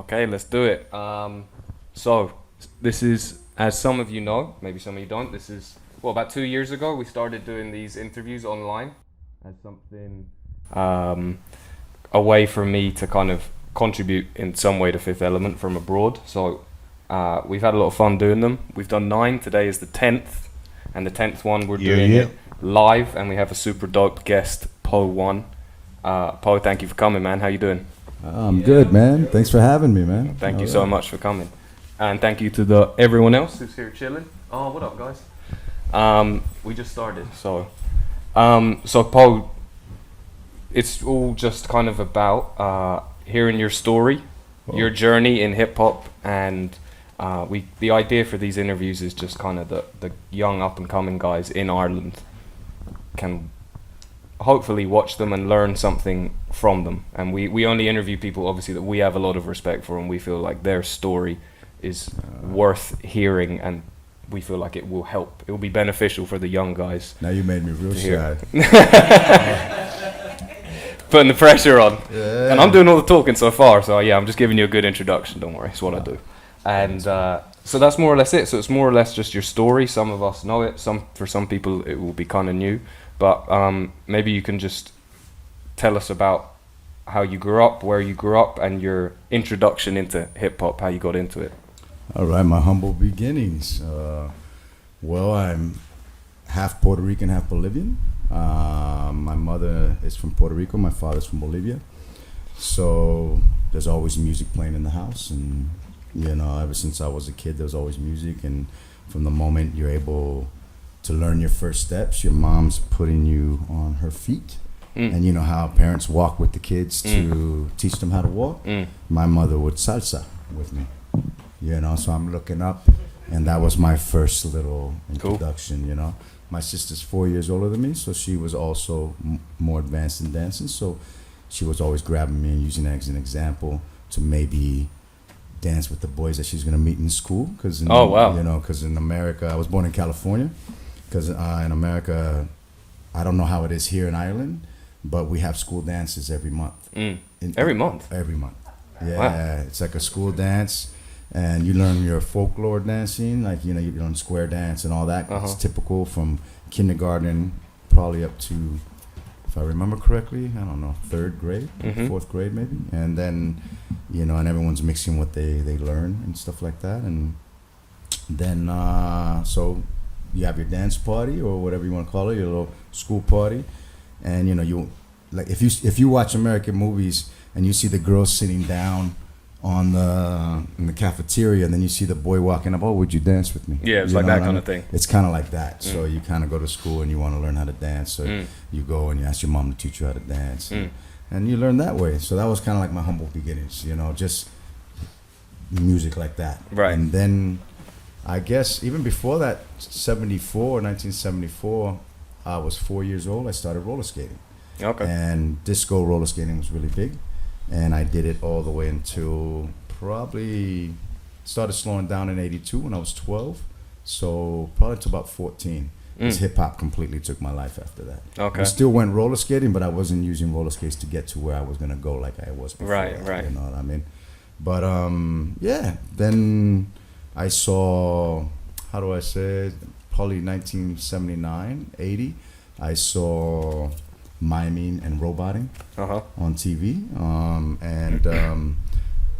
Okay, let's do it. So this is, as some of you know, maybe some of you don't, this is, well, about 2 years ago, we started doing these interviews online as something a way for me to kind of contribute in some way to Fifth Element from abroad. So we've had a lot of fun doing them. We've done 9, today is the 10th, and the 10th one we're doing it live, and we have a super dope guest, Poe One. Poe, thank you for coming, man. How you doing? I'm good, man. Thanks for having me, man. Thank you so much for coming. And thank you to everyone else who's here chilling. Oh, what up, guys? We just started, so Poe, it's all just kind of about hearing your story, your journey in hip hop, and the idea for these interviews is just kind of the young up and coming guys in Ireland can hopefully watch them and learn something from them. And we only interview people obviously that we have a lot of respect for, and we feel like their story is worth hearing, and we feel like it will help. It will be beneficial for the young guys. Now you made me real shy. Putting the pressure on. Yeah. And I'm doing all the talking so far, so yeah, I'm just giving you a good introduction, don't worry, it's what I do. And so that's more or less it. So it's more or less just your story. Some of us know it, for some people it will be kind of new. But maybe you can just tell us about how you grew up, where you grew up, and your introduction into hip-hop, how you got into it. All right, my humble beginnings. Well, I'm half Puerto Rican, half Bolivian. My mother is from Puerto Rico, my father's from Bolivia. So there's always music playing in the house. And, you know, ever since I was a kid, there was always music. And from the moment you're able to learn your first steps, your mom's putting you on her feet. And you know how parents walk with the kids to teach them how to walk? My mother would salsa with me, you know, so I'm looking up, and that was my first little introduction. Cool. You know. My sister's 4 years older than me, so she was also more advanced in dancing, so she was always grabbing me and using that as an example to maybe dance with the boys that she's going to meet in school. Because you know, because in America, I was born in California. Because in America, I don't know how it is here in Ireland, but we have school dances every month. Every month? Every month. Yeah, wow. It's like a school dance, and you learn your folklore dancing, like, you know, you learn square dance and all that. It's typical from kindergarten probably up to, if I remember correctly, I don't know, 3rd grade, 4th grade maybe. And then, you know, and everyone's mixing what they learn and stuff like that. And then, so you have your dance party or whatever you want to call it, your little school party, and you know, you like if you watch American movies and you see the girls sitting down in the cafeteria, and then you see the boy walking up, oh, would you dance with me? Yeah, it's like that kind of thing. It's kind of like that. So you kind of go to school and you want to learn how to dance, so you go and you ask your mom to teach you how to dance, and you learn that way. So that was kind of like my humble beginnings, you know, just music like that. Right. And then I guess even before that, 1974, I was 4 years old. I started roller skating. Okay. And disco roller skating was really big. And I did it all the way until probably started slowing down in 82 when I was 12. So probably to about 14. Because hip hop completely took my life after that. Okay. I still went roller skating, but I wasn't using roller skates to get to where I was going to go like I was before. Right. You know what I mean? But yeah, then I saw, how do I say it? Probably 1979, 80. I saw miming and roboting on TV. And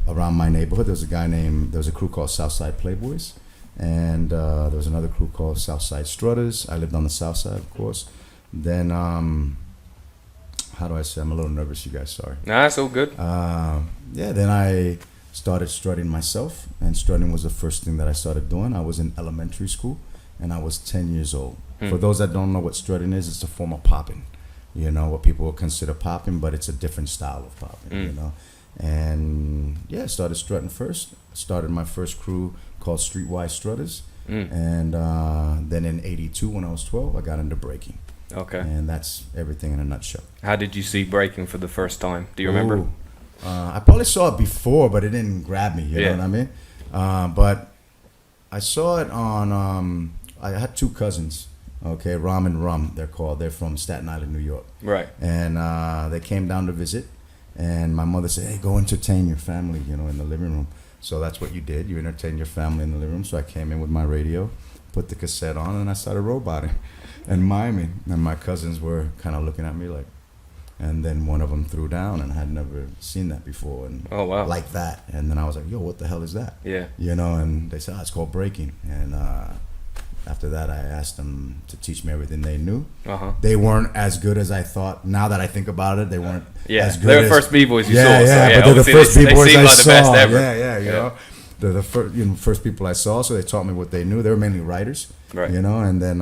around my neighborhood, there was a crew called Southside Playboys. and there was another crew called Southside Strutters. I lived on the south side, of course. Then, how do I say? I'm a little nervous, you guys. Sorry. Nah, it's all good. Then I started strutting myself, and strutting was the first thing that I started doing. I was in elementary school, and I was 10 years old. For those that don't know what strutting is, it's a form of popping. You know, what people would consider popping, but it's a different style of popping, you know. And yeah, I started strutting first. Started my first crew called Streetwise Strutters. And then in 82, when I was 12, I got into breaking. Okay. And that's everything in a nutshell. How did you see breaking for the first time? Do you remember? I probably saw it before, but it didn't grab me, you know what I mean? But I saw it on, I had two cousins. Okay, Ram and Rum, they're called. They're from Staten Island, New York. Right. And they came down to visit, and my mother said, "Hey, go entertain your family, you know, in the living room." So that's what you did. You entertained your family in the living room. So I came in with my radio, put the cassette on, and I started roboting and miming. And my cousins were kind of looking at me like, and then one of them threw down, and I had never seen that before. And oh, wow. Like that. And then I was like, "Yo, what the hell is that?" Yeah. You know, and they said, "Oh, it's called breaking." And after that, I asked them to teach me everything they knew. They weren't as good as I thought. Now that I think about it, they weren't as good. They're the first b-boys you saw. Yeah, so, but they're the first b-boys they seem I like saw. The best ever. You know, they're the first people I saw. So they taught me what they knew. They were mainly writers, right? You know, and then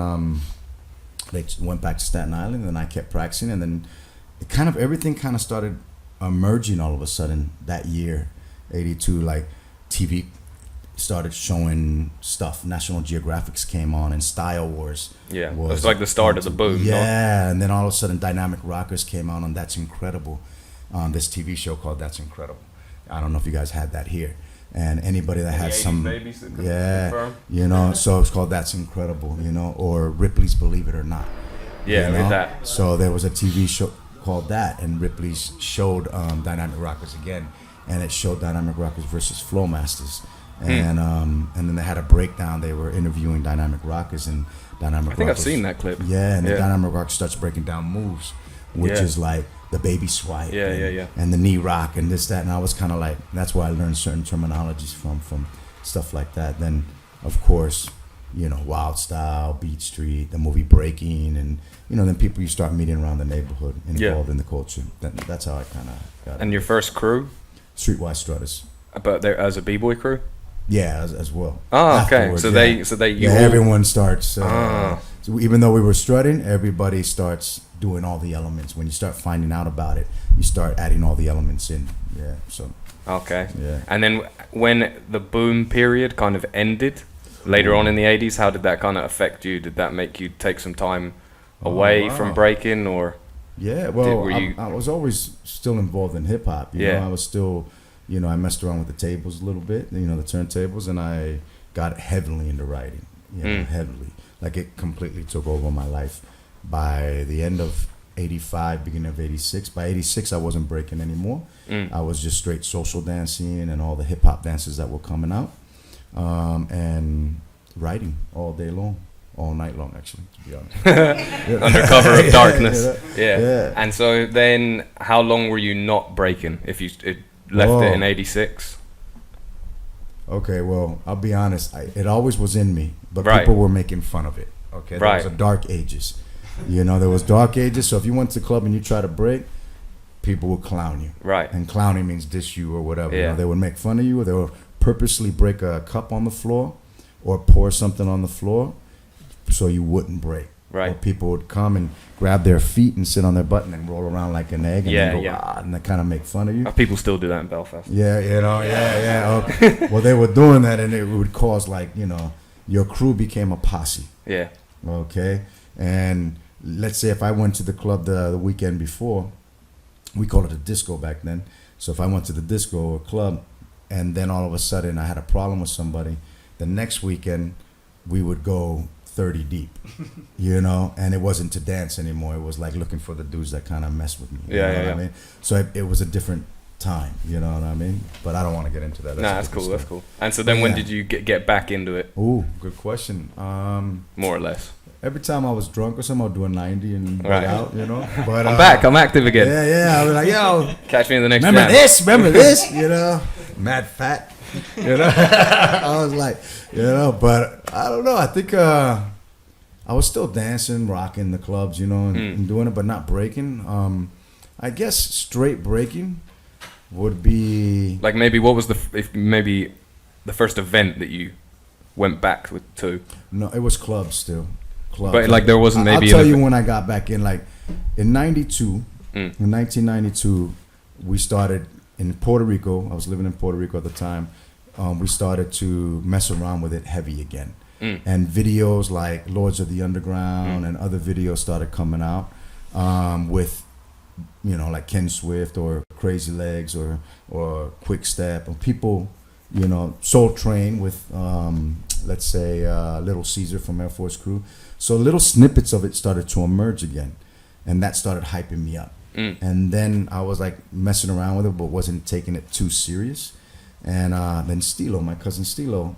they went back to Staten Island, and I kept practicing, and then everything kind of started emerging all of a sudden that year, 82. Like TV started showing stuff. National Geographics came on, and Style Wars. Yeah, it was like the start of the boom. Yeah, and then all of a sudden Dynamic Rockers came out on That's Incredible, this TV show called That's Incredible. I don't know if you guys had that here. And anybody that had some, you know, so it's called That's Incredible, you know, or Ripley's Believe It or Not. Yeah, you know? Like that. So there was a TV show called that, and Ripley's showed Dynamic Rockers again, and it showed Dynamic Rockers versus Flowmasters. And then they had a breakdown. They were interviewing Dynamic Rockers, and Dynamic Rockers. I think I've seen that clip. Yeah, and the Dynamic Rockers starts breaking down moves, which is like the baby swipe, and the knee rock, and this, that, and I was kind of like, that's where I learned certain terminologies from stuff like that. Then, of course, you know, Wild Style, Beat Street, the movie Breaking, and you know, then people you start meeting around the neighborhood, involved in the culture. That's how I kind of got it. And your first crew? Streetwise Strutters. But they're as a b-boy crew? Yeah, as well. Oh, okay. So everyone starts. So even though we were strutting, everybody starts doing all the elements. When you start finding out about it, you start adding all the elements in. Yeah. So. Okay. Yeah. And then when the boom period kind of ended later on in the 80s, how did that kind of affect you? Did that make you take some time away from breaking, or? Yeah. Well, I was always still involved in hip hop. You know, I was still. You know, I messed around with the tables a little bit, you know, the turntables, and I got heavily into writing, you know, heavily. Like, it completely took over my life. By the end of 85, beginning of 86, by 86, I wasn't breaking anymore. I was just straight social dancing and all the hip-hop dances that were coming out, and writing all day long. All night long, actually, to be honest. Under cover of darkness. Yeah. And so then, how long were you not breaking if you left it in 86? Okay, well, I'll be honest. It always was in me, but people were making fun of it. Okay, there was a dark ages. You know, there was dark ages. So if you went to the club and you tried to break, people would clown you. Right. And clowning means diss you or whatever. Yeah. You know, they would make fun of you, or they would purposely break a cup on the floor or pour something on the floor so you wouldn't break. Right. Or people would come and grab their feet and sit on their butt and then roll around like an egg and then go, and they kind of make fun of you. People still do that in Belfast. Yeah, you know, Okay. Well, they were doing that, and it would cause, like, you know, your crew became a posse. Yeah. Okay. And let's say if I went to the club the weekend before, we called it a disco back then. So if I went to the disco or club, and then all of a sudden I had a problem with somebody, the next weekend we would go 30 deep, you know, and it wasn't to dance anymore. It was like looking for the dudes that kind of mess with me. You know what I mean? So it was a different time, you know what I mean? But I don't want to get into that. That's cool. That's cool. And so then, when did you get back into it? Ooh, good question. More or less. Every time I was drunk or something, I'd do a 90 and get out, you know. But I'm back. I'm active again. Yeah. I was like, yo, catch me in the next. Remember this, you know. Mad fat. You know, I was like, you know, but I don't know. I think I was still dancing, rocking the clubs, you know, and doing it, but not breaking. I guess straight breaking would be like maybe what was maybe the first event that you went back to? No, it was clubs still. Clubs. But like there wasn't maybe. I'll tell you when I got back in. Like in '92, in 1992, we started in Puerto Rico. I was living in Puerto Rico at the time. We started to mess around with it heavy again, and videos like Lords of the Underground and other videos started coming out with, you know, like Ken Swift or Crazy Legs or Quick Step, and people, you know, Soul Train with let's say Little Caesar from Air Force Crew. So little snippets of it started to emerge again, and that started hyping me up. And then I was like messing around with it, but wasn't taking it too serious. And then Stilo, my cousin Stilo,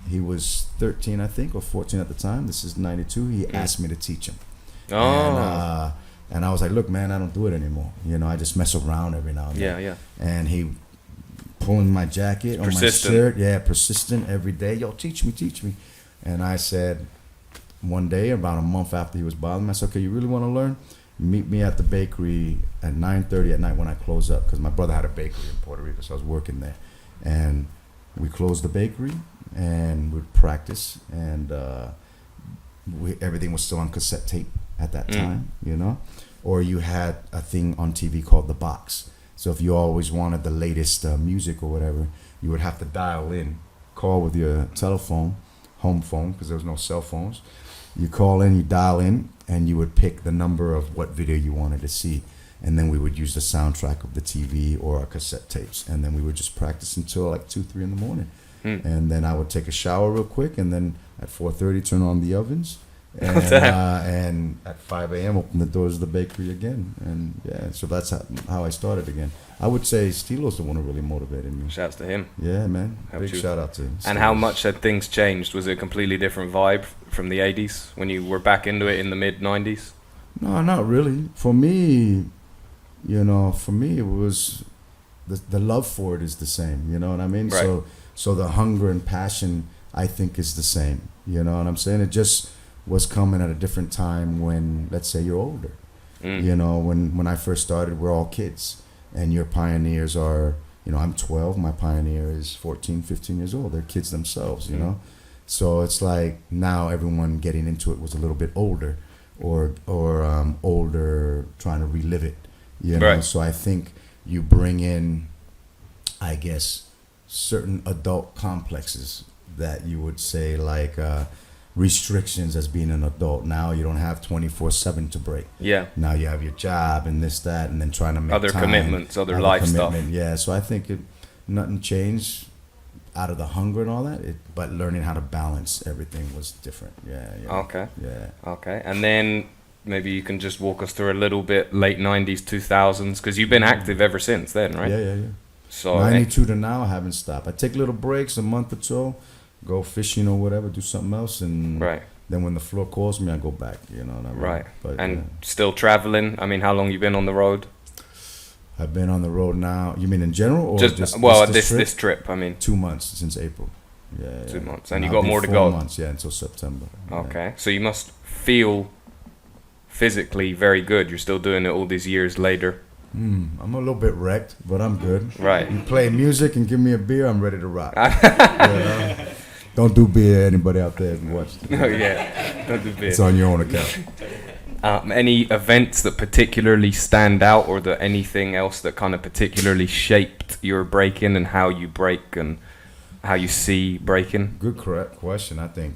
he was 13, I think, or 14 at the time. This is '92. He asked me to teach him. And I was like, look, man, I don't do it anymore. You know, I just mess around every now and then. Yeah. And he pulling my jacket on my shirt. Yeah, persistent every day. Yo, teach me. And I said, one day, about a month after he was bothering me, I said, okay, you really want to learn? Meet me at the bakery at 9:30 at night when I close up, because my brother had a bakery in Puerto Rico, so I was working there. And we closed the bakery and we'd practice, and everything was still on cassette tape at that time, you know? Or you had a thing on TV called The Box. So if you always wanted the latest music or whatever, you would have to dial in, call with your telephone, home phone, because there was no cell phones. You call in, you dial in, and you would pick the number of what video you wanted to see. And then we would use the soundtrack of the TV or our cassette tapes. And then we would just practice until like 2, 3 in the morning. And then I would take a shower real quick, and then at 4:30 turn on the ovens. And at 5 a.m. open the doors of the bakery again. And yeah, so that's how I started again. I would say Stilo's the one who really motivated me. Shouts to him. Yeah, man. Big shout out to him. And how much had things changed? Was it a completely different vibe from the 80s when you were back into it in the mid 90s? No, not really. For me, you know, it was the love for it is the same. You know what I mean? Right. So the hunger and passion, I think, is the same. You know what I'm saying? It just was coming at a different time when, let's say, you're older. You know, when I first started, we're all kids. And your pioneers are, you know, I'm 12. My pioneer is 14, 15 years old. They're kids themselves, you know? So it's like now everyone getting into it was a little bit older or older trying to relive it, you know? Right. So I think you bring in, I guess, certain adult complexes that you would say like restrictions as being an adult. Now you don't have 24/7 to break. Yeah. Now you have your job and this, that, and then trying to make other time, commitments, other life stuff. Yeah, so I think nothing changed out of the hunger and all that, but learning how to balance everything was different. Yeah. Okay. Yeah. Okay. And then maybe you can just walk us through a little bit late 90s, 2000s, because you've been active ever since then, right? Yeah. So 92 to now, I haven't stopped. I take little breaks, a month or so, go fishing or whatever, do something else, and then when the floor calls me, I go back. You know what I mean? Right. But, and still traveling. I mean, how long you been on the road? I've been on the road now. You mean in general, or just this trip? I mean, 2 months since April. Yeah. 2 months, and you got more to go. 4 months, yeah, until September. Okay, yeah. So you must feel physically very good. You're still doing it all these years later. I'm a little bit wrecked, but I'm good. Right. You play music and give me a beer, I'm ready to rock. Don't do beer, anybody out there if you watch. Oh yeah, don't do beer. It's on your own account. Any events that particularly stand out, or anything else that kind of particularly shaped your breaking and how you break and how you see breaking? Good, correct question. I think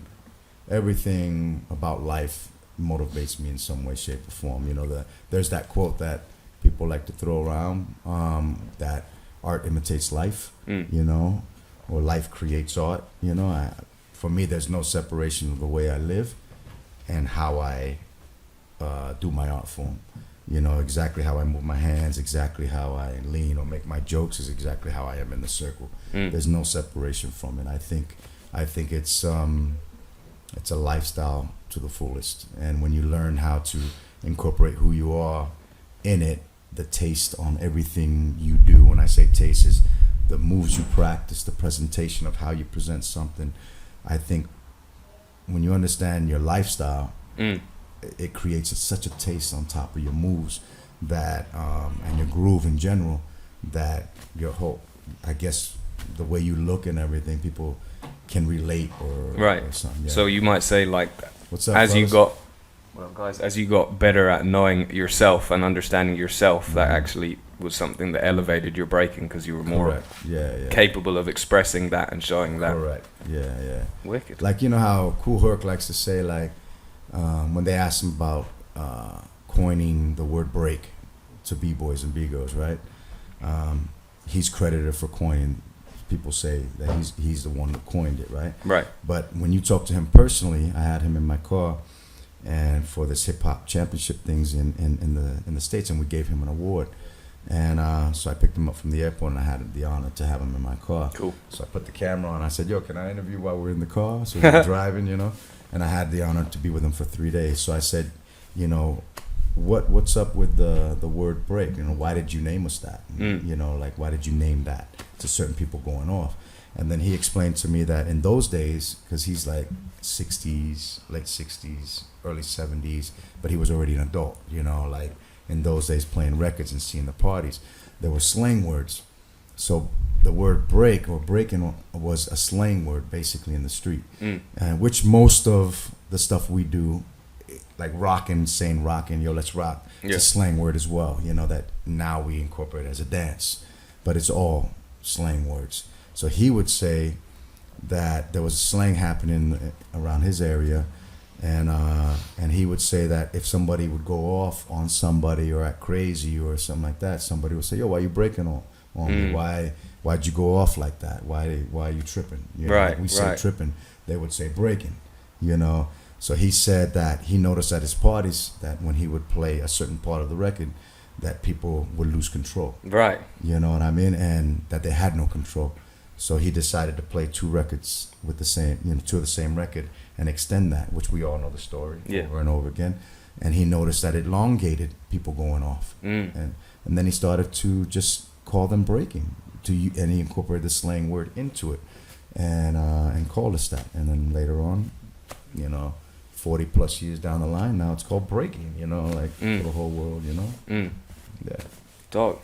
everything about life motivates me in some way, shape, or form. You know, there's that quote that people like to throw around, that art imitates life, you know, or life creates art. You know, for me, there's no separation of the way I live and how I do my art form. You know, exactly how I move my hands, exactly how I lean or make my jokes is exactly how I am in the circle. There's no separation from it. I think it's a lifestyle to the fullest. And when you learn how to incorporate who you are in it, the taste on everything you do, when I say taste, is the moves you practice, the presentation of how you present something. I think when you understand your lifestyle, it creates such a taste on top of your moves that and your groove in general, that your whole, I guess, the way you look and everything, people can relate or something. Yeah. So you might say, like, What's up, as fellas? you got, well, guys, as you got better at knowing yourself and understanding yourself, that actually was something that elevated your breaking, because you were more capable of expressing that and showing that. Correct. Yeah. Wicked. Like, you know how Kool Herc likes to say, like, when they ask him about coining the word break to b-boys and b-girls, right? He's credited for coining. People say that he's the one who coined it, right? Right. But when you talk to him personally, I had him in my car, and for this hip hop championship things in the States, and we gave him an award. And so I picked him up from the airport, and I had the honor to have him in my car. Cool. So I put the camera on. I said, "Yo, can I interview while we're in the car?" So we're driving, you know. And I had the honor to be with him for 3 days. So I said, you know, what's up with the word break? You know, why did you name us that? You know, like, why did you name that to certain people going off? And then he explained to me that in those days, because he's like 60s, late 60s, early 70s, but he was already an adult, you know, like in those days playing records and seeing the parties, there were slang words. So the word break or breaking was a slang word basically in the street, which most of the stuff we do, like rocking, saying rocking, yo, let's rock, it's a slang word as well, you know, that now we incorporate as a dance, but it's all slang words. So he would say that there was slang happening around his area, and he would say that if somebody would go off on somebody or act crazy or something like that, somebody would say, yo, why you breaking on me? Why'd you go off like that? Why are you tripping? You know, like we say tripping, they would say breaking, you know. So he said that he noticed at his parties that when he would play a certain part of the record, that people would lose control. Right. You know what I mean? And that they had no control. So he decided to play two records with the same, you know, two of the same record and extend that, which we all know the story over and over again. And he noticed that it elongated people going off. And then he started to just call them breaking. And he incorporated the slang word into it and called us that. And then later on, you know, 40 plus years down the line, now it's called breaking, you know, like for the whole world, you know. Yeah. Dog.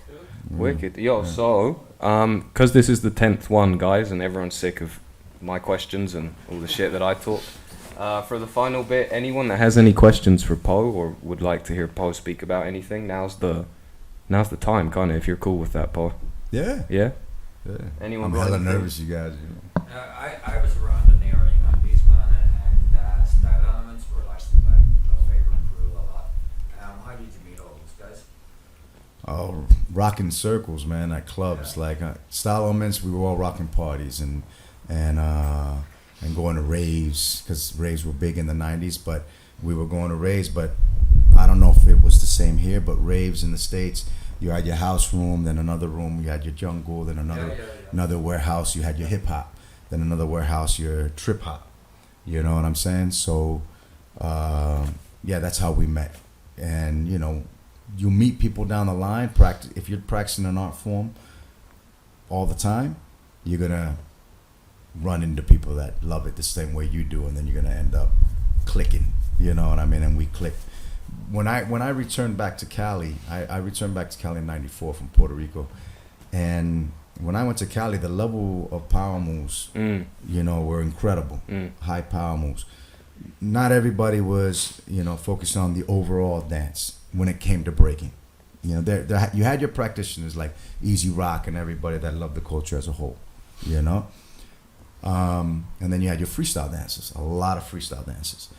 Wicked. Yo, so, because this is the 10th one, guys, and everyone's sick of my questions and all the shit that I talk, for the final bit, anyone that has any questions for Poe or would like to hear Poe speak about anything, now's the time, kind of, if you're cool with that, Poe. Yeah. Yeah? Yeah. Anyone? I'm hella nervous, you guys. You know. I was around in the early 90s, man, and Style Elements were like my favorite crew a lot. How did you meet all those guys? Oh, rocking circles, man, at clubs. Like Style Elements, we were all rocking parties and going to raves, because raves were big in the 90s, but we were going to raves, but I don't know if it was the same here, but raves in the States, you had your house room, then another room, you had your jungle, then another warehouse, you had your hip hop, then another warehouse, your trip hop. You know what I'm saying? So, that's how we met. And, you know, you meet people down the line, if you're practicing an art form all the time, you're going to run into people that love it the same way you do, and then you're going to end up clicking. You know what I mean? And we clicked. When I returned back to Cali, I returned back to Cali in '94 from Puerto Rico, and when I went to Cali, the level of power moves, you know, were incredible. High power moves. Not everybody was, you know, focused on the overall dance when it came to breaking. You know, you had your practitioners like Easy Rock and everybody that loved the culture as a whole, you know. And then you had your freestyle dancers, a lot of freestyle dancers.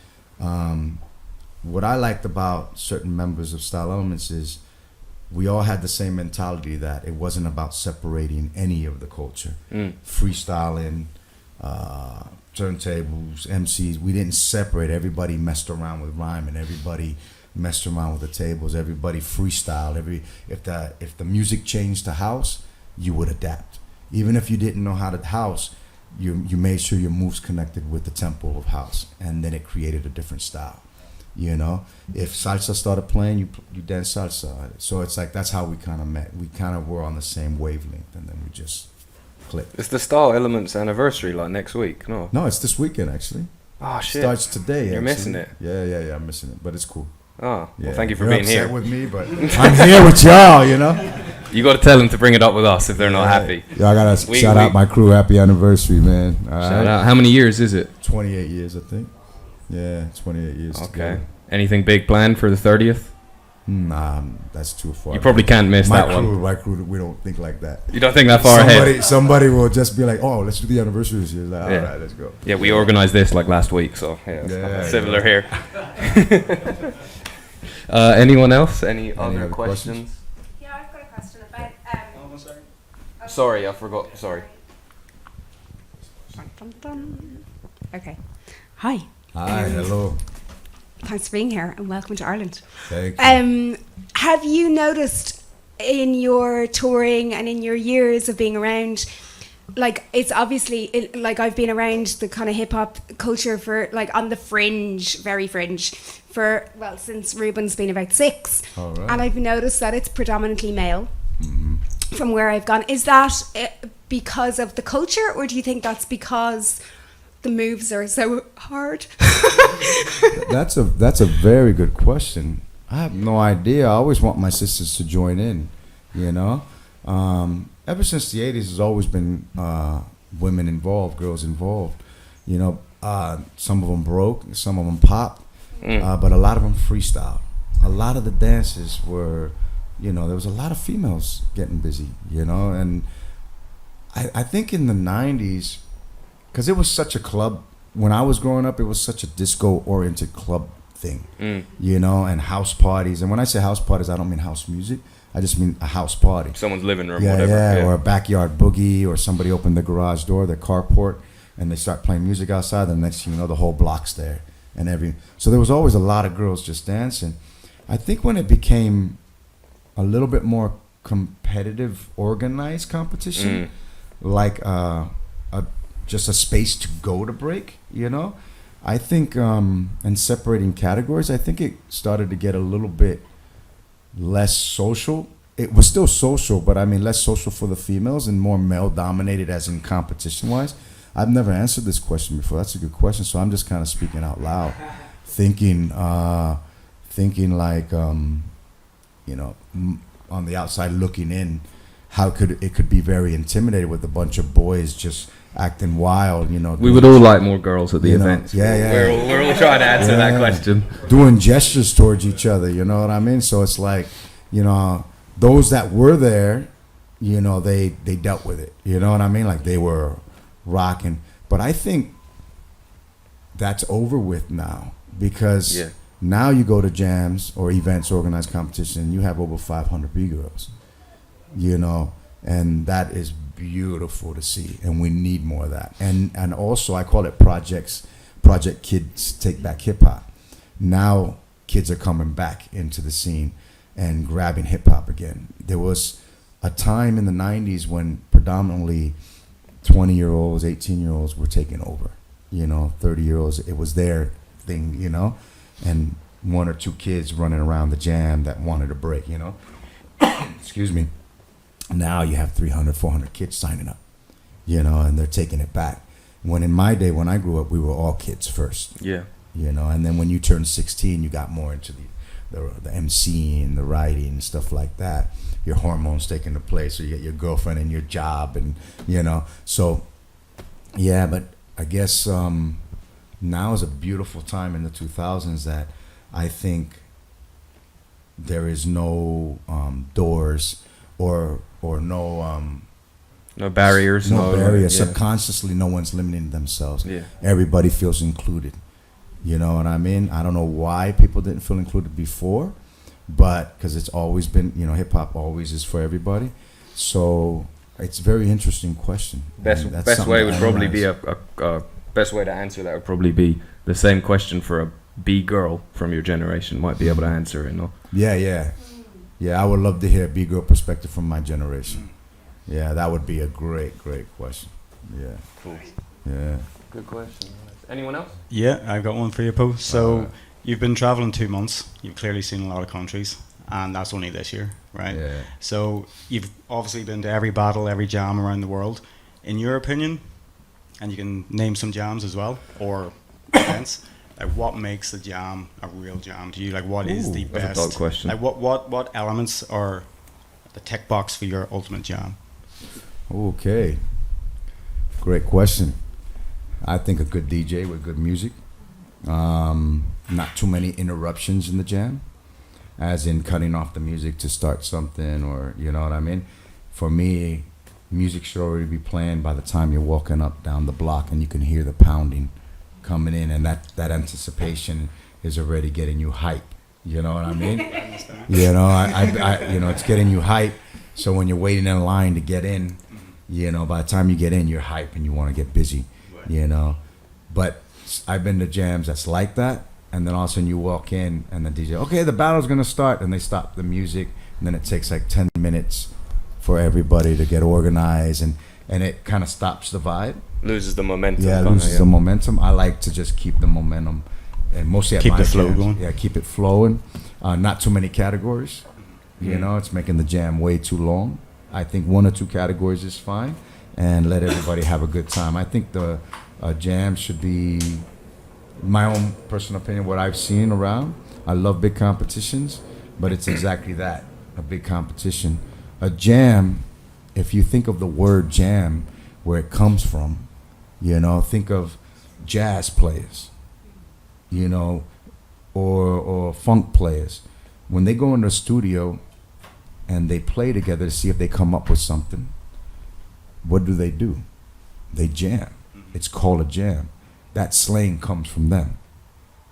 What I liked about certain members of Style Elements is we all had the same mentality, that it wasn't about separating any of the culture. Freestyling, turntables, MCs, we didn't separate. Everybody messed around with rhyme, and everybody messed around with the tables. Everybody freestyled. If the music changed to house, you would adapt. Even if you didn't know how to house, you made sure your moves connected with the tempo of house, and then it created a different style. You know, if salsa started playing, you dance salsa. So it's like, that's how we kind of met. We kind of were on the same wavelength, and then we just clicked. It's the Star Elements anniversary, like next week. No, it's this weekend actually. Oh shit! Starts today. You're actually. missing it. Yeah, I'm missing it, but it's cool. Oh, Yeah. well, thank you for You're being here. upset with me, but I'm here with y'all. You know. You got to tell them to bring it up with us if they're not happy. Yeah, I gotta shout out my crew. Happy anniversary, man. All Shout right. out. How many years is it? 28 years, I think. Yeah, 28 years. Okay. Together. Anything big planned for the 30th? Nah, that's too far. You probably can't miss that one. My crew, we don't think like that. You don't think that far ahead? Somebody will just be like, "Oh, let's do the anniversary this year." Like, all right, let's go. Yeah, we organized this like last week, so it's similar here. Anyone else? Any other questions? Yeah, I've got a question about. Sorry, I forgot. Sorry. Dun, dun, dun. Okay. Hi. Hi, hello. Thanks for being here and welcome to Ireland. Thank you. Have you noticed in your touring and in your years of being around, like it's obviously like I've been around the kind of hip hop culture for like on the fringe, very fringe, for since Ruben's been about 6, All right. and I've noticed that it's predominantly male. From where I've gone, is that because of the culture, or do you think that's because the moves are so hard? That's a very good question. I have no idea. I always want my sisters to join in, you know. Ever since the 80s, there's always been women involved, girls involved. You know, some of them broke, some of them pop, but a lot of them freestyle. A lot of the dances were, you know, there was a lot of females getting busy, you know. And I think in the 90s, because it was such a club, when I was growing up, it was such a disco-oriented club thing, you know, and house parties. And when I say house parties, I don't mean house music. I just mean a house party. Someone's living room, Yeah, whatever. yeah, or a backyard boogie, or somebody opened the garage door, their carport, and they start playing music outside. The next thing you know, the whole block's there. So there was always a lot of girls just dancing. I think when it became a little bit more competitive, organized competition, like just a space to go to break, you know, I think, and separating categories, I think it started to get a little bit less social. It was still social, but I mean less social for the females and more male dominated, as in competition wise. I've never answered this question before. That's a good question. So I'm just kind of speaking out loud, thinking like, you know, on the outside looking in, how it could be very intimidated with a bunch of boys just acting wild, you know. We would all like more girls at the events. Yeah. We're all trying to answer that question. Doing gestures towards each other, you know what I mean? So it's like, you know, those that were there, you know, they dealt with it. You know what I mean? Like they were rocking. But I think that's over with now, because now you go to jams or events, organized competition, and you have over 500 B-girls, you know, and that is beautiful to see, and we need more of that. And also I call it Project Kids Take Back Hip Hop. Now kids are coming back into the scene and grabbing hip hop again. There was a time in the 90s when predominantly 20-year-olds, 18-year-olds were taking over, you know, 30-year-olds, it was their thing, you know, and 1 or 2 kids running around the jam that wanted a break, you know. Excuse me. Now you have 300, 400 kids signing up, you know, and they're taking it back. When in my day, when I grew up, we were all kids first. Yeah. You know, and then when you turned 16, you got more into the MCing, the writing, and stuff like that. Your hormones taking the place, so you get your girlfriend and your job, and, you know. So, yeah, but I guess now is a beautiful time in the 2000s that I think there is no doors or no barriers. No barriers. Yeah. Subconsciously, no one's limiting themselves. Yeah. Everybody feels included. You know what I mean? I don't know why people didn't feel included before, but because it's always been, you know, hip hop always is for everybody. So it's a very interesting question. Best way would probably be a best way to answer that would probably be the same question for a B girl from your generation might be able to answer it. No? Yeah. I would love to hear a B girl perspective from my generation. Yeah, that would be a great question. Yeah. Cool. Yeah. Good question. Anyone else? Yeah, I've got one for you, Poe. So you've been traveling 2 months. You've clearly seen a lot of countries, and that's only this year, right? Yeah. So you've obviously been to every battle, every jam around the world. in your opinion, and you can name some jams as well, or events, like what makes a jam a real jam to you? Like what is the that's a best? dope question. Like what elements are the tick box for your ultimate jam? Okay. Great question. I think a good DJ with good music. Not too many interruptions in the jam, as in cutting off the music to start something, or you know what I mean? For me, music should already be playing by the time you're walking up down the block and you can hear the pounding coming in, and that anticipation is already getting you hype. You know what I mean? You know, I you know, it's getting you hype. So when you're waiting in line to get in, you know, by the time you get in, you're hype and you want to get busy. You know, but I've been to jams that's like that, and then all of a sudden you walk in and the DJ, okay, the battle's gonna start, and they stop the music, and then it takes like 10 minutes for everybody to get organized, and it kind of stops the vibe. Loses the momentum. Yeah, kinda, loses the momentum. I like to just keep the momentum, and mostly at Keep my the flow jams, going. yeah, keep it flowing. Not too many categories. You know, it's making the jam way too long. I think 1 or 2 categories is fine, and let everybody have a good time. I think the jam should be, my own personal opinion, what I've seen around. I love big competitions, but it's exactly that, a big competition. A jam, if you think of the word jam, where it comes from, you know, think of jazz players, you know, or funk players. When they go in the studio and they play together to see if they come up with something, what do? They jam. It's called a jam. That slang comes from them.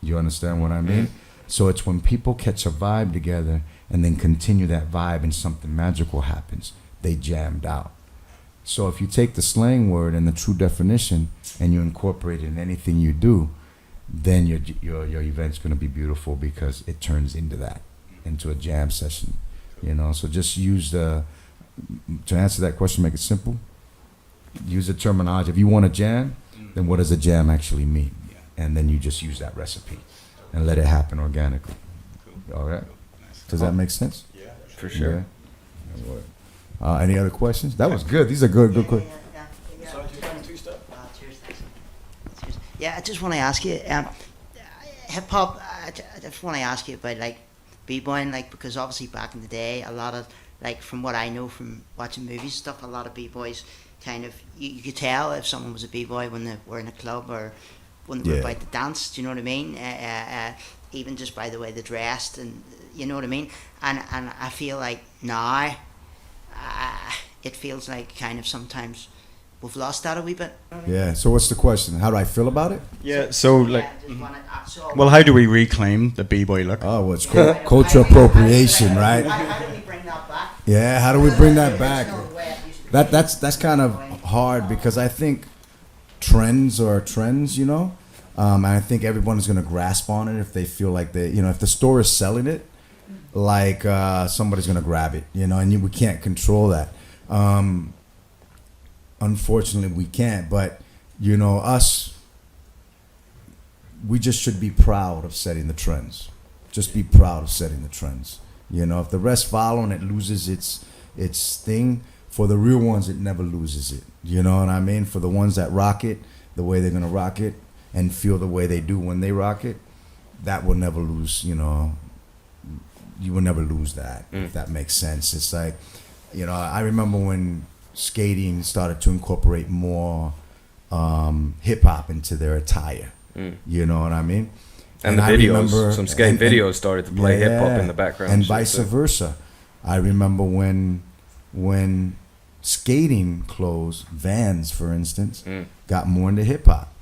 You understand what I mean? So it's when people catch a vibe together and then continue that vibe and something magical happens, they jammed out. So if you take the slang word and the true definition and you incorporate it in anything you do, then your event's going to be beautiful, because it turns into that, into a jam session. You know, so just use to answer that question, make it simple. Use the terminology. If you want a jam, then what does a jam actually mean? And then you just use that recipe and let it happen organically. All right? Does that make sense? Yeah, For sure. Yeah. Any other questions? That was good. These are good questions. Yeah, I just want to ask you, hip hop. I just want to ask you about like b-boying, like, because obviously back in the day, a lot of, like, from what I know from watching movies and stuff, a lot of b-boys kind of, you could tell if someone was a b-boy when they were in a club or when they were about to dance. Do you know what I mean? Even just by the way they dressed, and you know what I mean. And I feel like now, it feels like kind of sometimes we've lost that a wee bit. Yeah. So what's the question? How do I feel about it? Yeah, so like, Yeah, just wanna, well, how do we reclaim the b-boy look? Oh, well, it's culture appropriation, right? How do we bring that back? Yeah. How do we bring that back? It's not the way it used to be. That's kind of hard, because I think trends are trends, you know. And I think everyone is going to grasp on it if they feel like they, you know, if the store is selling it, like somebody's going to grab it, you know, and we can't control that. Unfortunately, we can't. But, you know, we just should be proud of setting the trends. Just be proud of setting the trends. You know, if the rest follow and it loses its thing, for the real ones, it never loses it. You know what I mean? For the ones that rock it the way they're going to rock it and feel the way they do when they rock it, that will never lose, you know. You will never lose that, if that makes sense. It's like, you know, I remember when skating started to incorporate more hip-hop into their attire. You know what I mean? And the I videos, remember- some skate videos started to play hip hop Yeah, in the background. and shit, vice so- versa. I remember when skating clothes, Vans for instance, got more into hip hop.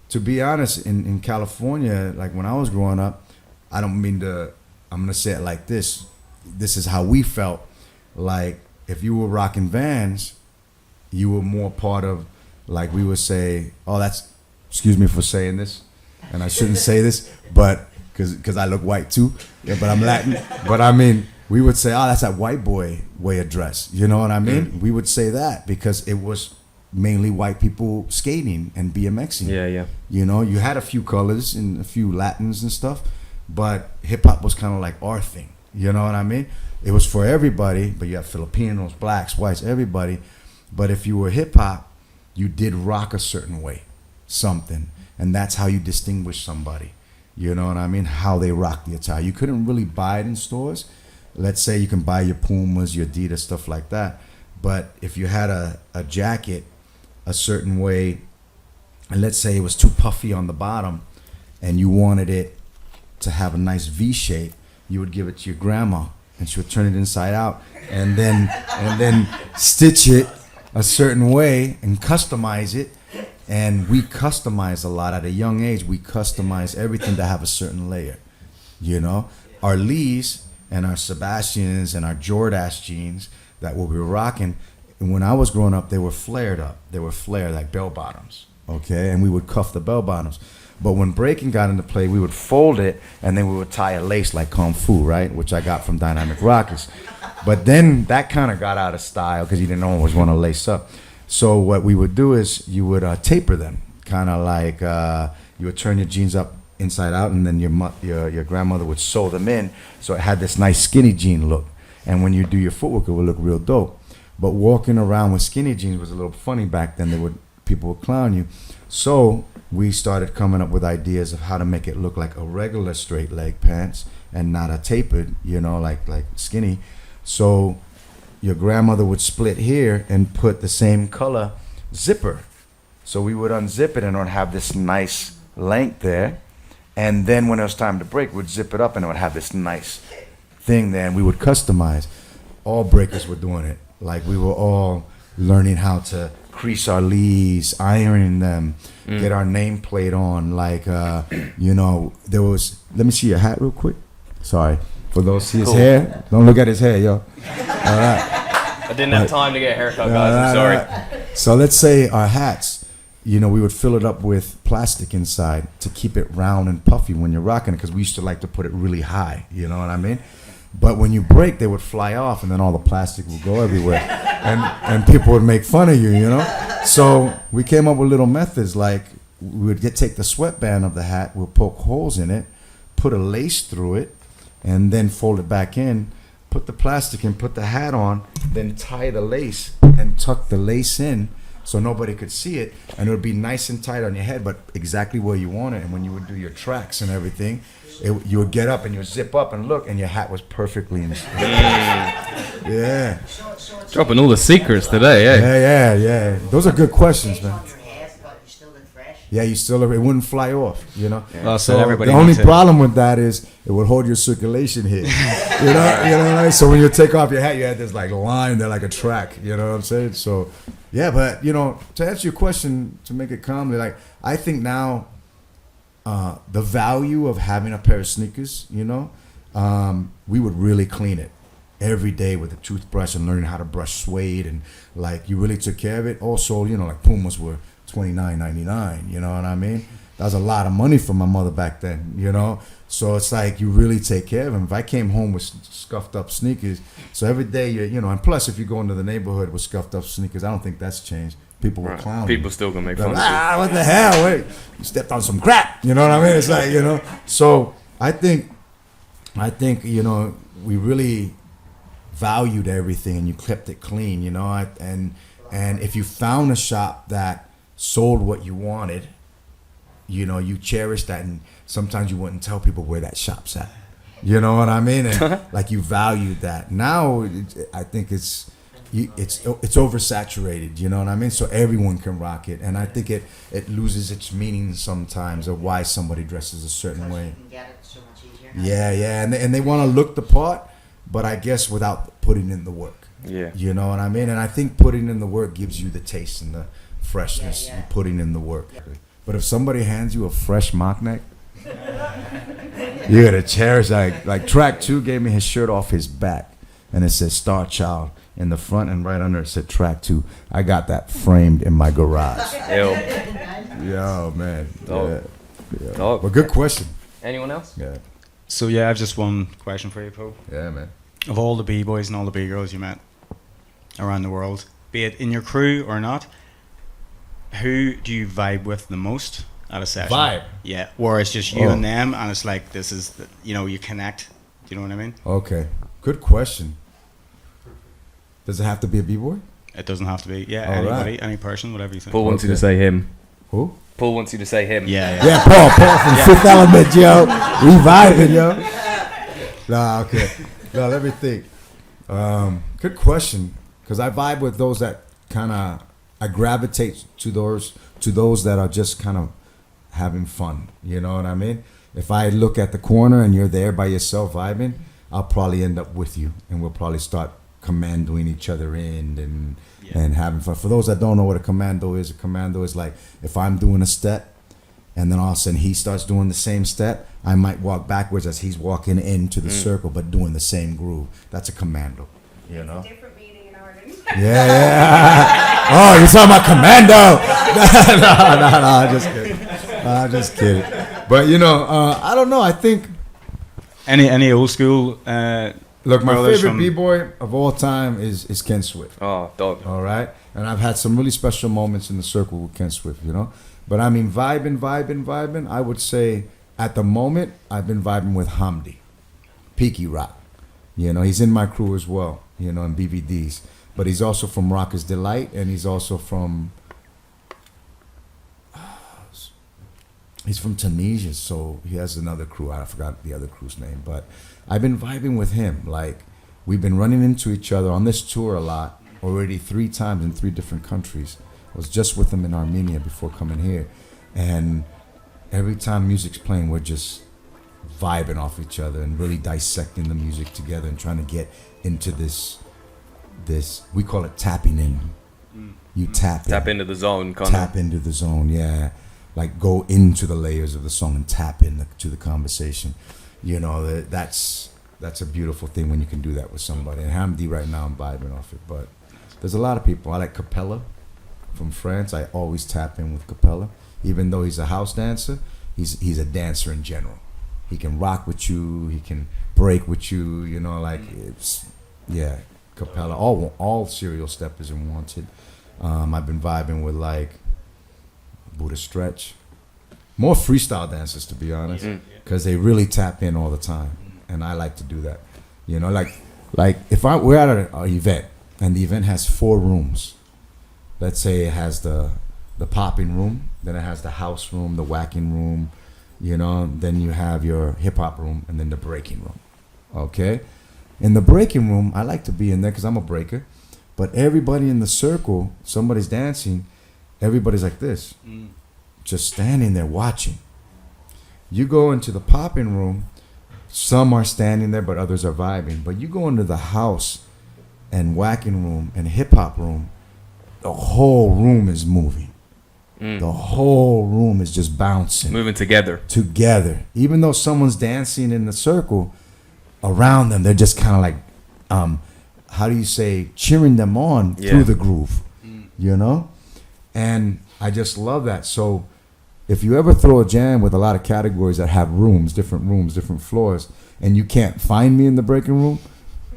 To be honest, in California, like when I was growing up, I don't mean to, I'm gonna say it like this. This is how we felt. Like if you were rocking Vans, you were more part of, like we would say, oh, that's, excuse me for saying this, and I shouldn't say this, but because I look white too, yeah, but I'm Latin. But I mean, we would say, oh, that's that white boy way of dress. You know what I mean? We would say that because it was mainly white people skating and BMXing. Yeah, yeah. You know, you had a few colors and a few Latins and stuff, but hip hop was kind of like our thing. You know what I mean? It was for everybody, but you have Filipinos, blacks, whites, everybody. But if you were hip hop, you did rock a certain way, something, and that's how you distinguish somebody. You know what I mean? How they rock the attire. You couldn't really buy it in stores. Let's say you can buy your Pumas, your Adidas, stuff like that. But if you had a jacket a certain way, and let's say it was too puffy on the bottom, and you wanted it to have a nice V shape, you would give it to your grandma, and she would turn it inside out, and then stitch it a certain way and customize it. And we customize a lot at a young age. We customize everything to have a certain layer. You know, our Lees and our Sebastians and our Jordache jeans that we were rocking, and when I was growing up, they were flared up. They were flared like bell bottoms. Okay, and we would cuff the bell bottoms. But when breaking got into play, we would fold it and then we would tie a lace like Kung Fu, right? Which I got from Dynamic Rockers. But then that kind of got out of style because you didn't always want to lace up. So what we would do is you would taper them, kind of like you would turn your jeans up inside out, and then your grandmother would sew them in, so it had this nice skinny jean look. And when you do your footwork, it would look real dope. But walking around with skinny jeans was a little funny back then. People would clown you. So we started coming up with ideas of how to make it look like a regular straight leg pants and not a tapered, you know, like skinny. So your grandmother would split here and put the same color zipper. So we would unzip it and it would have this nice length there. And then when it was time to break, we'd zip it up and it would have this nice thing there, and we would customize. All breakers were doing it. Like we were all learning how to crease our Lees, ironing them, get our nameplate on. Like, you know, there was, let me see your hat real quick. Sorry. For those see his hair, don't look at his hair, yo. All right. I didn't have time to get a haircut, guys. I'm sorry. Right. So let's say our hats, you know, we would fill it up with plastic inside to keep it round and puffy when you're rocking it, because we used to like to put it really high, you know what I mean? But when you break, they would fly off, and then all the plastic would go everywhere, and people would make fun of you, you know? So we came up with little methods, like we would take the sweatband of the hat, we'll poke holes in it, put a lace through it, and then fold it back in, put the plastic in, put the hat on, then tie the lace and tuck the lace in so nobody could see it, and it would be nice and tight on your head, but exactly where you want it. And when you would do your tracks and everything, you would get up and you would zip up and look, and your hat was perfectly in. Yeah. Dropping all the secrets today, eh? Yeah. Those are good questions, man. Your hair, but you still look fresh. Yeah, it wouldn't fly off, you know. Well, So everybody the only needs it. problem with that is it would hold your circulation here. you know what I mean? So when you take off your hat, you had this like line there, like a track. You know what I'm saying? So yeah, but you know, to answer your question, to make it calmly, like I think now, the value of having a pair of sneakers, you know, we would really clean it every day with a toothbrush and learning how to brush suede, and like you really took care of it. Also, you know, like Pumas were $29.99. You know what I mean? That was a lot of money for my mother back then, you know? So it's like you really take care of them. If I came home with scuffed up sneakers, so every day, you know, and plus if you go into the neighborhood with scuffed up sneakers, I don't think that's changed. People will clown People you. still gonna make They're fun like, of what the hell? Wait, you stepped on some crap. You know what I mean? It's like, you know. So I think, you know, we really valued everything, and you kept it clean, you know. And if you found a shop that sold what you wanted, you know, you cherished that, and sometimes you wouldn't tell people where that shop's at. You know what I mean? And like you valued that. Now I think it's oversaturated. You know what I mean? So everyone can rock it, and I think it loses its meaning sometimes of why somebody dresses a certain way. You can get it so much easier. Yeah, and they want to look the part, but I guess without putting in the work. Yeah. You know what I mean? And I think putting in the work gives you the taste and the freshness. Yeah. And putting in the work. But if somebody hands you a fresh mock neck, you gotta cherish. Like Track 2 gave me his shirt off his back, and it said Star Child in the front, and right under it said Track 2. I got that framed in my garage. Yo, man. Dog. Yeah. Dog. But good question. Anyone else? Yeah. So yeah, I've just one question for you, Poe. Yeah, man. Of all the b-boys and all the b-girls you met around the world, be it in your crew or not, who do you vibe with the most at a session? Vibe? Yeah, or it's just you Oh. and them, and it's like this is, you know, you connect. Do you know what I mean? Okay. Good question. Does it have to be a b-boy? It doesn't have to be. Yeah, All anybody, right. any person, whatever you think. Paul wants you to Okay. say him. Who? Paul wants you to say him. Yeah. Yeah, Paul from Fifth Element, yo. We vibing, yo. Nah, okay. No, let me think. Good question, because I vibe with those that kind of, I gravitate to those that are just kind of having fun. You know what I mean? If I look at the corner and you're there by yourself vibing, I'll probably end up with you, and we'll probably start commandoing each other in and having fun. For those that don't know what a commando is like if I'm doing a step and then all of a sudden he starts doing the same step, I might walk backwards as he's walking into the circle but doing the same groove. That's a commando, you know? Different meaning in Ireland. Yeah. Oh, you're talking about commando? No, I'm just kidding. But you know, I don't know. I think. Any old school. Look, my brothers favorite from- b-boy of all time is Ken Swift. Oh, dog. All right, and I've had some really special moments in the circle with Ken Swift. You know, but I mean, vibing. I would say at the moment I've been vibing with Hamdi, Peaky Rock. You know, he's in my crew as well. You know, in BVDs, but he's also from Rockers Delight, and he's also from. He's from Tunisia, so he has another crew. I forgot the other crew's name, but I've been vibing with him. Like, we've been running into each other on this tour a lot, already 3 times in 3 different countries. I was just with him in Armenia before coming here, and every time music's playing, we're just vibing off each other and really dissecting the music together and trying to get into this we call it tapping in. You tap Into the zone, kind tap into the zone, yeah. Like go into the layers of the song and tap into the conversation. You know, that's a beautiful thing when you can do that with somebody. And Hamdi right now, I'm vibing off it. But there's a lot of people. I like Capella from France. I always tap in with Capella. Even though he's a house dancer, he's a dancer in general. He can rock with you. He can break with you. You know, like it's, yeah, Capella. All serial steppers and wanted. I've been vibing with like Buddha Stretch. More freestyle dancers, to be honest, because they really tap in all the time, and I like to do that. You know, like if we're at an event and the event has 4 rooms. Let's say it has the popping room, then it has the house room, the whacking room, you know, then you have your hip hop room, and then the breaking room. Okay, in the breaking room, I like to be in there because I'm a breaker, but everybody in the circle, somebody's dancing. Everybody's like this, just standing there watching. You go into the popping room, some are standing there, but others are vibing. But you go into the house and whacking room and hip hop room, the whole room is moving. The whole room is just bouncing. Moving together. Even though someone's dancing in the circle, around them, they're just kind of like, how do you say, cheering them on through the groove, you know? And I just love that. So if you ever throw a jam with a lot of categories that have rooms, different floors, and you can't find me in the breaking room,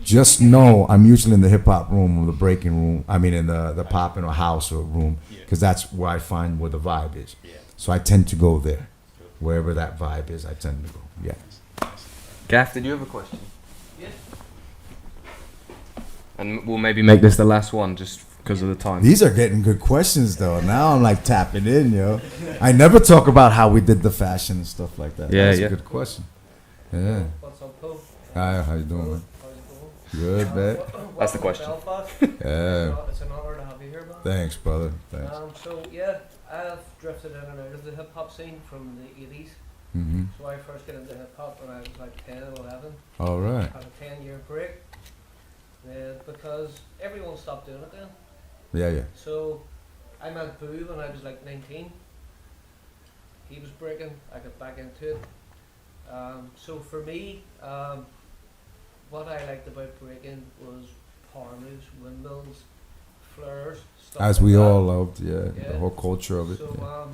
just know I'm usually in the hip hop room or the breaking room. I mean, in the popping or house or room, because that's where I find where the vibe is. So I tend to go there. Wherever that vibe is, I tend to go. Yeah. Gaff, did you have a question? Yes. And we'll maybe make this the last one, just because of the time. These are getting good questions, though. Now I'm like tapping in, yo. I never talk about how we did the fashion and stuff like that. Yeah, That's yeah. a good question. Yeah. What's up, Poe? Hi, how you doing, man? How's it Good, man. That's the question. Belfast. Yeah. It's an honor to have you here, man. Thanks, brother. Thanks. So yeah, I've drifted in and out of the hip hop scene from the 80s. Mm-hmm. So I first got into hip hop when I was like 10 or 11. All right. Had a 10-year break. Because everyone stopped doing it then. Yeah, yeah. So I met Boo when I was like 19. He was breaking, I got back into it. So for me, what I liked about breaking was power moves, windmills, flares, stuff As like we that. all loved, yeah, Yeah. the whole culture of it. So yeah.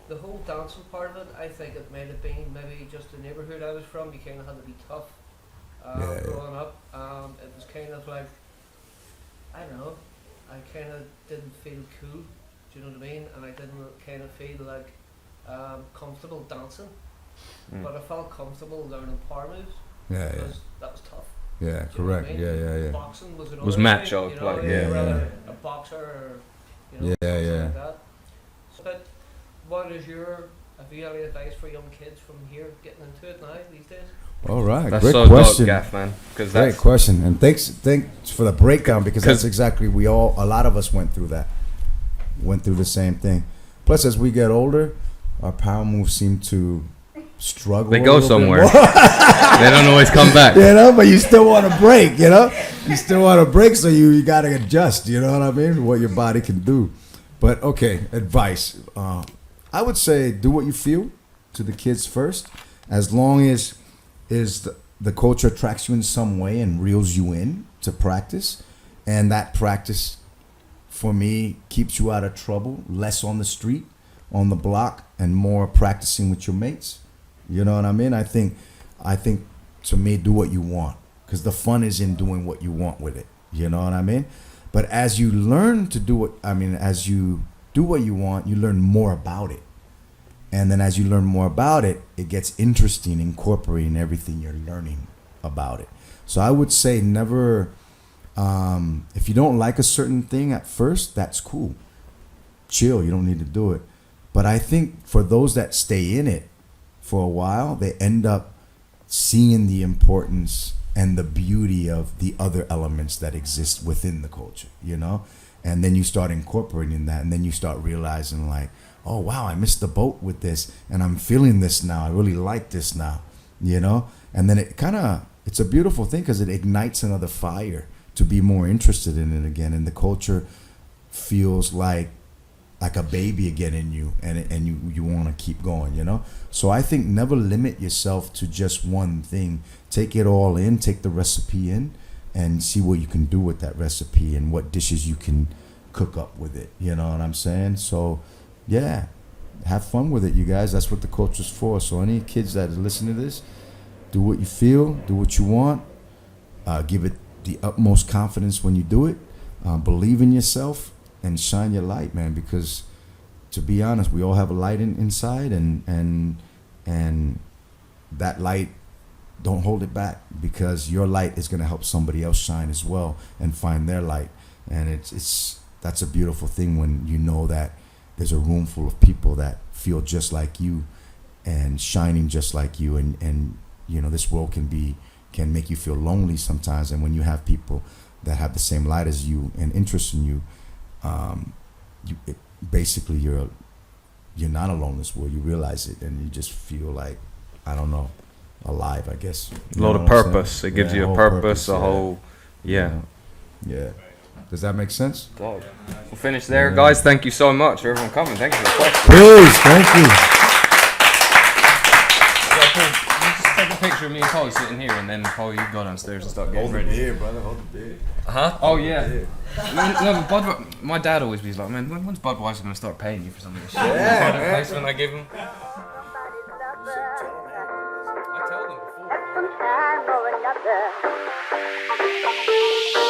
the whole dancing part of it, I think it might have been maybe just the neighbourhood I was from. You kind of had to be tough Yeah. growing up. It was kind of like, I don't know, I kind of didn't feel cool. Do you know what I mean? And I didn't kind of feel like comfortable dancing. But I felt comfortable learning power moves Yeah, yeah. because that was tough. Yeah, Do you know what correct. I mean? Yeah. Boxing was another Was thing, macho, you know, like, you'd yeah, rather a boxer or, you know, Yeah, something yeah. like that. But what is your, have you any advice for young kids from here getting into it now these days? All right, That's great so question. dope, Gaff, man. Because Great that's question, and thanks for the breakdown because that's 'Cause- exactly a lot of us went through that, went through the same thing. Plus, as we get older, our power moves seem to struggle. they a go little bit somewhere. more. They don't always come back. You know, but you still want to break. You know, you still want to break, so you got to adjust. You know what I mean? What your body can do. But okay, advice. I would say do what you feel to the kids first, as long as the culture attracts you in some way and reels you in to practice, and that practice for me keeps you out of trouble, less on the street, on the block, and more practicing with your mates. You know what I mean? I think to me, do what you want, because the fun is in doing what you want with it. You know what I mean? But as you learn to do as you do what you want, you learn more about it. And then as you learn more about it, it gets interesting, incorporating everything you're learning about it. So I would say never, if you don't like a certain thing at first, that's cool. Chill, you don't need to do it. But I think for those that stay in it for a while, they end up seeing the importance and the beauty of the other elements that exist within the culture, you know? And then you start incorporating that, and then you start realizing like, oh wow, I missed the boat with this, and I'm feeling this now. I really like this now, you know. And then it's a beautiful thing because it ignites another fire to be more interested in it again, and the culture feels like a baby again in you, and you want to keep going, you know. So I think never limit yourself to just one thing. Take it all in, take the recipe in, and see what you can do with that recipe and what dishes you can cook up with it. You know what I'm saying? So. Yeah, have fun with it, you guys. That's what the culture's for. So any kids that listen to this, do what you feel, do what you want. Give it the utmost confidence when you do it. Believe in yourself and shine your light, man. Because to be honest, we all have a light inside, and that light, don't hold it back, because your light is gonna help somebody else shine as well and find their light. And that's a beautiful thing when you know that there's a room full of people that feel just like you and shining just like you, and you know, this world can make you feel lonely sometimes, and when you have people that have the same light as you and interest in you, basically you're not alone in this world. You realize it, and you just feel like, I don't know, alive, I guess. A lot of purpose. It gives you a purpose, a whole, yeah. Does that make sense? We'll finish there, guys. Thank you so much for everyone coming. Thank you for the questions. Please, thank you. Yeah, Paul, you just take a picture of me and Paul sitting here, and then Paul, you go downstairs and start getting ready. beer, brother. Hold the beer. Huh? Oh yeah. No, but my dad always be like, man, when's Budweiser gonna start paying you for some of this shit? Yeah, Product man. placement I give him. I tell them before.